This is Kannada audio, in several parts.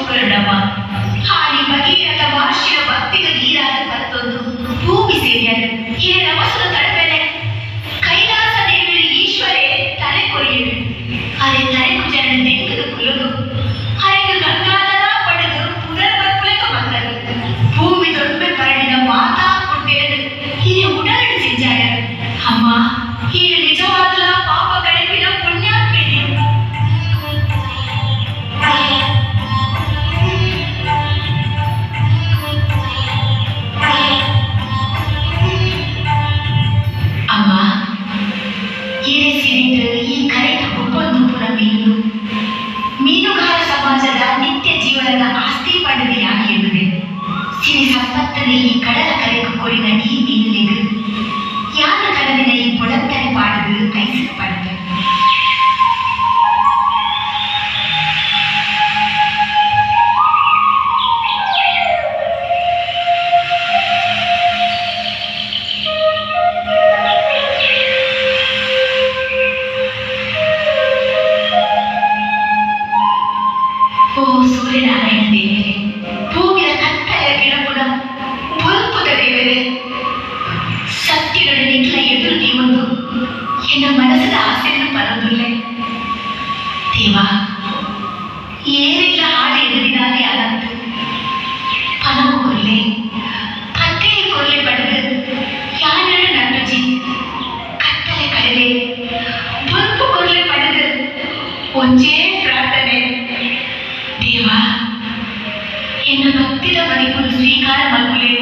ಮುಖರುಡಮ್ಮ ಹಾಲಿ ಭಗೀರಥ ವಾರ್ಷಿಕ ಭಕ್ತಿಗ ನೀರಾದ ಕರ್ತೊಂದು ಭೂಮಿ ಸೇರಿಯರು ಹಿರ ನಮಸ್ಸು ತಡಪೆನೆ ಕೈಲಾಸ ದೇವಿ ಈಶ್ವರೇ ತಲೆ ಕೊಯ್ಯರು ಅದೇ ತಲೆ ಕುಜನ ತೆಂಗದು ಕುಲುದು ಹರೆಗೆ ಗಂಗಾಧರ ಪಡೆದು ಪುನರ್ಬರ್ಪುಲಕ ಬಂದರು ಭೂಮಿ ದೊಡ್ಡ ಪರಡಿನ ಮಾತಾ ಕೊಟ್ಟೆರದು ಹಿರಿಯ ಉಡಲಡಿಸಿದ್ದಾರೆ ಅಮ್ಮ ಹೀಗೆ ನಿಜವಾದ ಪಾಪ ಕಳಪಿನ ಪುಣ್ಯಾತ್ಮೆ ಅಮ್ಮ ಹಿರಿಯ ಸಿರಿದು ಈ ಕರೆತ ಒಬ್ಬೊಂದು ಪುರ ಮೀನುಗಾರ ಸಮಾಜದ ನಿತ್ಯ ಜೀವನದ ಆಸ್ತಿ ಪಡೆದೆಯಾಗಿರುತ್ತದೆ ಸಿರಿ ಸಂಪತ್ತನೆ ಈ ಕಡಲ ಕರೆಕು ಕೊರಿನ ಈ ಮೀನುಲೆಗು ಯಾನ ಕಡಲಿನ ಈ ಪೊಳತ್ತರೆ ಪಾಡದು ಐಸಲ್ಪಡುತ್ತೆ ಓ ಸೂರ್ಯನಾರಾಯಣ ದೇವರೇ ಭೂಮಿಯ ಕತ್ತಲ ಗಿಡಪುಡ ಬಲ್ಪುದ ದೇವರೇ ಸತ್ಯಗಳ ನಿಖಲ ಎದುರು ನೀವೊಂದು ಎನ್ನ ಮನಸ್ಸಿನ ಆಸೆಯನ್ನು ಬರೋದಿಲ್ಲ ದೇವ ಏನೆಲ್ಲ ಹಾಡು ಎದುರಿನಾಗೆ ಅಲಂತು ಪನವು ಕೊರ್ಲೆ ಪತ್ತೆಯ ಕೊರ್ಲೆ ಪಡೆದು ಯಾರು ನಟಜಿ ಕತ್ತಲೆ ಕಡಲೆ ಬಲ್ಪು ಕೊರ್ಲೆ ಪಡೆದು ಒಂಚೇ ಪ್ರಾರ್ಥನೆ ದೇವ ಎನ್ನ ಭಕ್ತಿದ ಮರಿಪುರು ಸ್ವೀಕಾರ ಮಲ್ಗುಲೆ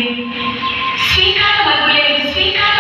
ಸ್ವೀಕಾರ ಮಲ್ಗುಲೆ ಸ್ವೀಕಾರ